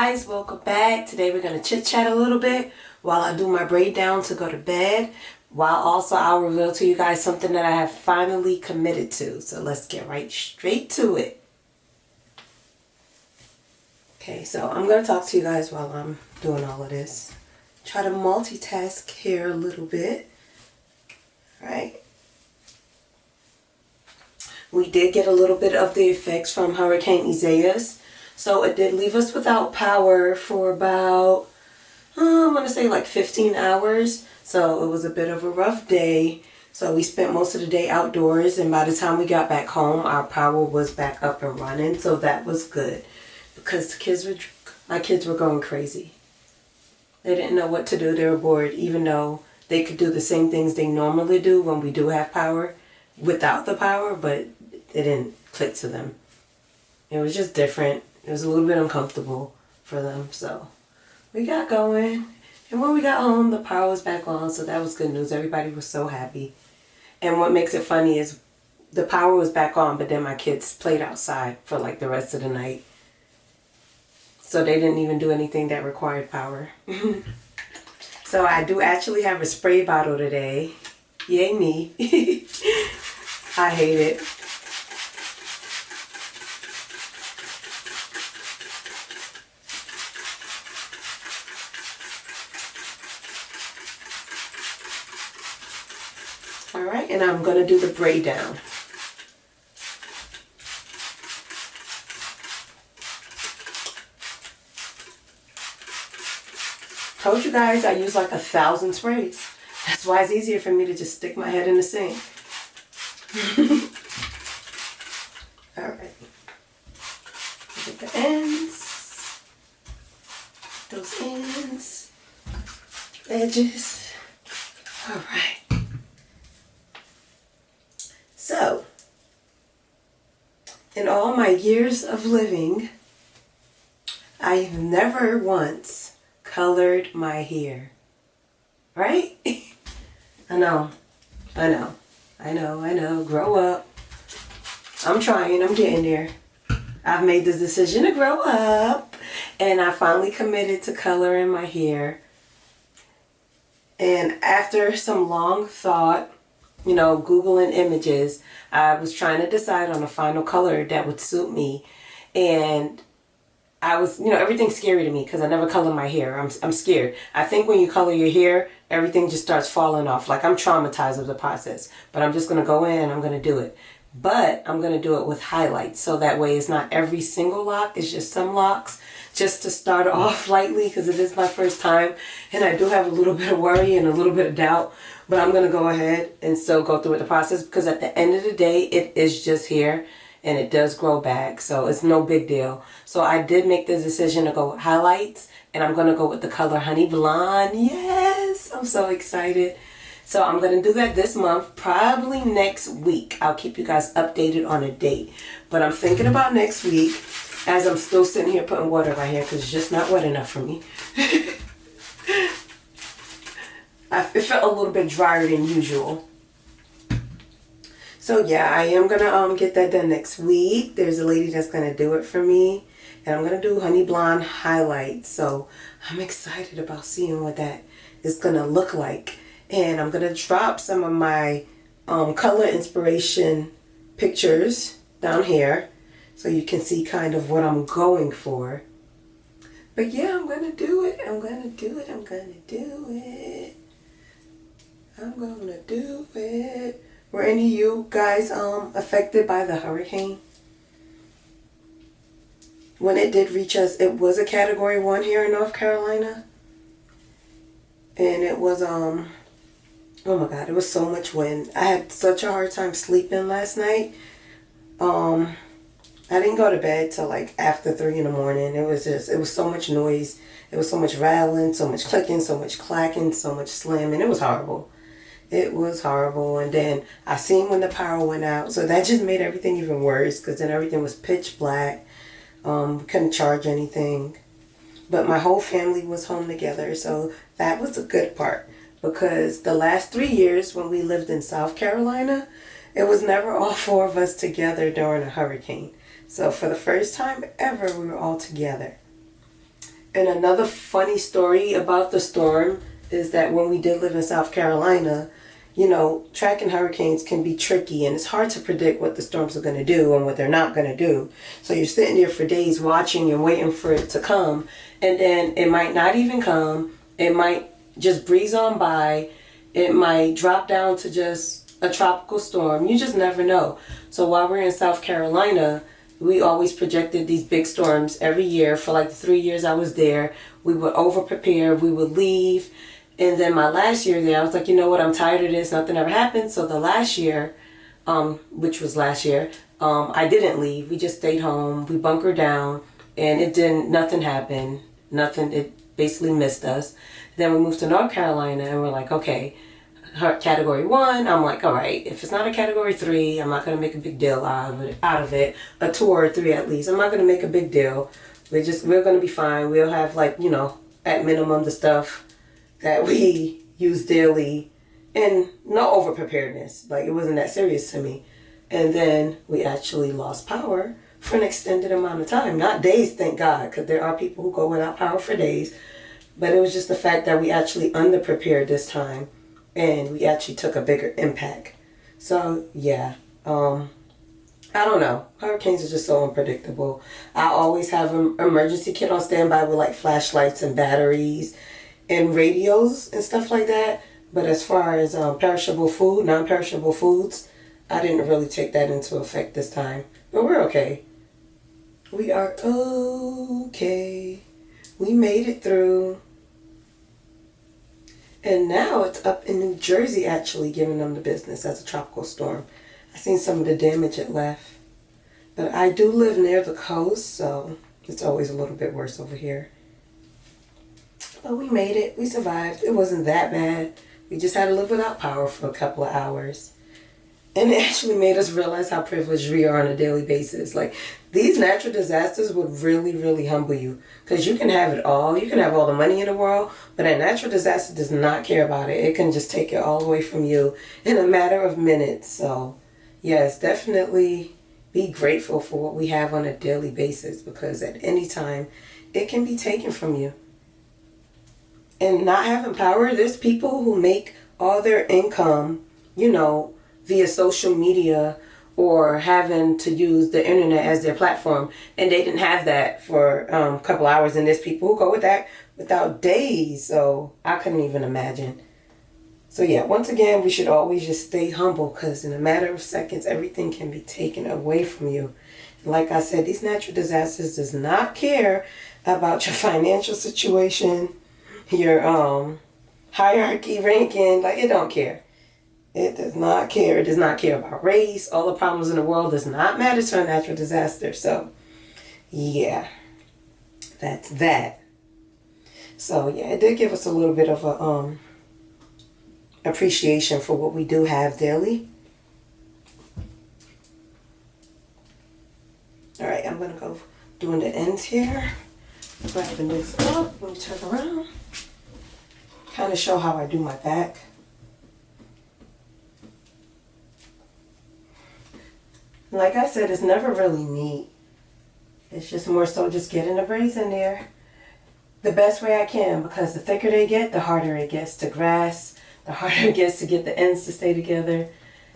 guys, welcome back. Today we're going to chit chat a little bit while I do my braid down to go to bed, while also I'll reveal to you guys something that I have finally committed to. So let's get right straight to it. Okay, so I'm going to talk to you guys while I'm doing all of this. Try to multitask here a little bit. All right. We did get a little bit of the effects from Hurricane ISAIAS. So it did leave us without power for about, I want to say like 15 hours. So it was a bit of a rough day. So we spent most of the day outdoors, and by the time we got back home, our power was back up and running. So that was good because my kids were going crazy. They didn't know what to do. They were bored, even though they could do the same things they normally do when we do have power without the power, but it didn't click to them. It was just different. It was a little bit uncomfortable for them, so we got going. And when we got home, the power was back on, so that was good news. Everybody was so happy. And what makes it funny is the power was back on, but then my kids played outside for like the rest of the night. So they didn't even do anything that required power. So I do actually have a spray bottle today. Yay me. I hate it. Alright, and I'm going to do the braid down. Told you guys I use like 1,000 sprays. That's why it's easier for me to just stick my head in the sink. Alright. Get the ends. Those ends. Edges. Alright. So, in all my years of living, I've never once colored my hair. Right? I know. Grow up. I'm trying. I'm getting there. I've made the decision to grow up, and I finally committed to coloring my hair. And after some long thought, Googling images, I was trying to decide on a final color that would suit me. And I was, everything's scary to me because I never color my hair. I'm scared. I think when you color your hair, everything just starts falling off. Like, I'm traumatized of the process. But I'm just going to go in and I'm going to do it. But I'm going to do it with highlights. So that way it's not every single lock. It's just some locks. Just to start off lightly because it is my first time. And I do have a little bit of worry and a little bit of doubt. But I'm going to go ahead and still go through with the process. Because at the end of the day, it is just hair. And it does grow back, so it's no big deal. So I did make the decision to go with highlights, and I'm going to go with the color Honey Blonde. Yes! I'm so excited. So I'm going to do that this month, probably next week. I'll keep you guys updated on a date. But I'm thinking about next week, as I'm still sitting here putting water in my hair, because it's just not wet enough for me. It felt a little bit drier than usual. So yeah, I am going to get that done next week. There's a lady that's going to do it for me. And I'm going to do Honey Blonde highlights. So I'm excited about seeing what that is going to look like. And I'm going to drop some of my color inspiration pictures down here. So you can see kind of what I'm going for. But yeah, I'm going to do it. I'm going to do it. I'm going to do it. I'm going to do it. Were any of you guys affected by the hurricane? When it did reach us, it was a Category 1 here in North Carolina. And it was, oh my God, it was so much wind. I had such a hard time sleeping last night. I didn't go to bed till like after 3 in the morning. It was so much noise. It was so much rattling, so much clicking, so much clacking, so much slamming. It was horrible. It was horrible. And then I seen when the power went out. So that just made everything even worse because then everything was pitch black. Couldn't charge anything. But my whole family was home together. So that was a good part. Because the last 3 years when we lived in South Carolina, it was never all 4 of us together during a hurricane. So for the first time ever, we were all together. And another funny story about the storm is that when we did live in South Carolina, you know, tracking hurricanes can be tricky and it's hard to predict what the storms are going to do and what they're not going to do. So you're sitting there for days watching and waiting for it to come, and then it might not even come. It might just breeze on by. It might drop down to just a tropical storm. You just never know. So while we're in South Carolina, we always projected these big storms every year. For like the 3 years I was there, we would over prepare, we would leave. And then my last year there, I was like, you know what, I'm tired of this, nothing ever happened. So the last year, which was last year, I didn't leave. We just stayed home, we bunkered down, and nothing happened. Nothing, it basically missed us. Then we moved to North Carolina and we're like, okay, category 1, I'm like, all right, if it's not a category 3, I'm not going to make a big deal out of it. A 2 or a 3 at least. I'm not going to make a big deal. We're going to be fine. We'll have, like, you know, at minimum the stuff that we use daily, and no over preparedness. Like, it wasn't that serious to me. And then we actually lost power for an extended amount of time. Not days, thank God, because there are people who go without power for days. But it was just the fact that we actually underprepared this time, and we actually took a bigger impact. So, yeah. I don't know. Hurricanes are just so unpredictable. I always have an emergency kit on standby with, like, flashlights and batteries and radios and stuff like that. But as far as perishable food, non-perishable foods, I didn't really take that into effect this time. But we're okay. We are okay. We made it through. And now it's up in New Jersey actually giving them the business as a tropical storm. I've seen some of the damage it left. But I do live near the coast, so it's always a little bit worse over here. But we made it. We survived. It wasn't that bad. We just had to live without power for a couple of hours. And it actually made us realize how privileged we are on a daily basis. Like, these natural disasters would really, really humble you. Because you can have it all. You can have all the money in the world. But a natural disaster does not care about it. It can just take it all away from you in a matter of minutes. So, yes, definitely be grateful for what we have on a daily basis. Because at any time, it can be taken from you. And not having power, there's people who make all their income, you know, via social media or having to use the internet as their platform. And they didn't have that for a couple hours. And there's people who go with that without days. So I couldn't even imagine. So yeah, once again, we should always just stay humble, because in a matter of seconds, everything can be taken away from you. And like I said, these natural disasters does not care about your financial situation, your hierarchy, ranking. Like, it don't care. It does not care. It does not care about race. All the problems in the world does not matter to a natural disaster. So, yeah, that's that. So, yeah, it did give us a little bit of a appreciation for what we do have daily. All right, I'm going to go doing the ends here. Grabbing this up. Let me turn around. Kind of show how I do my back. Like I said, it's never really neat. It's just more so just getting the braids in there the best way I can, because the thicker they get, the harder it gets to grasp, the harder it gets to get the ends to stay together.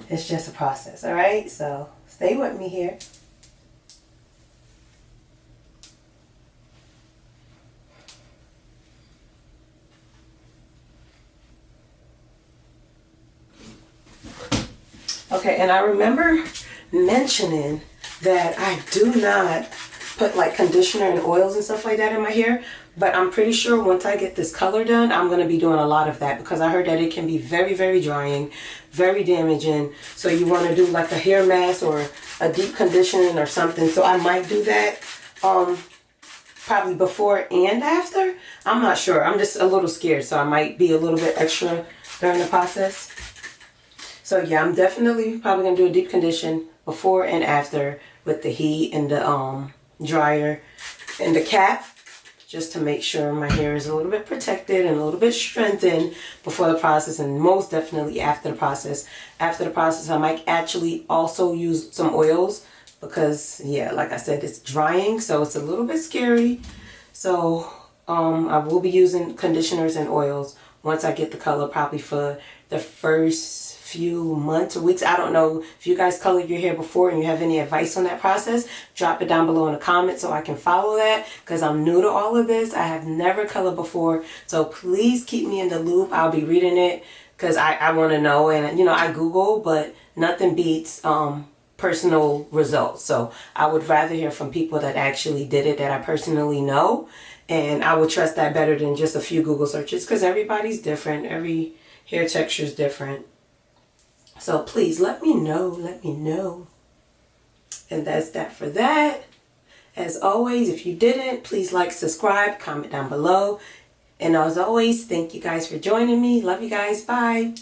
It's just a process, all right? So stay with me here. Okay, and I remember mentioning that I do not put like conditioner and oils and stuff like that in my hair, but I'm pretty sure once I get this color done, I'm going to be doing a lot of that, because I heard that it can be very, very drying, very damaging. So you want to do like a hair mask or a deep conditioning or something. So I might do that probably before and after. I'm not sure. I'm just a little scared, so I might be a little bit extra during the process. So yeah, I'm definitely probably going to do a deep condition before and after with the heat and the dryer and the cap, just to make sure my hair is a little bit protected and a little bit strengthened before the process, and most definitely after the process. After the process, I might actually also use some oils, because yeah, like I said, it's drying, so it's a little bit scary. So I will be using conditioners and oils once I get the color, probably for the first few months or weeks. I don't know if you guys colored your hair before and you have any advice on that process. Drop it down below in the comments so I can follow that, because I'm new to all of this. I have never colored before, so please keep me in the loop. I'll be reading it because I want to know, and you know, I Google, but nothing beats personal results. So I would rather hear from people that actually did it, that I personally know, and I would trust that better than just a few Google searches, because everybody's different. Every hair texture is different. So please let me know, let me know. And that's that for that. As always, if you didn't, please like, subscribe, comment down below. And as always, thank you guys for joining me. Love you guys. Bye.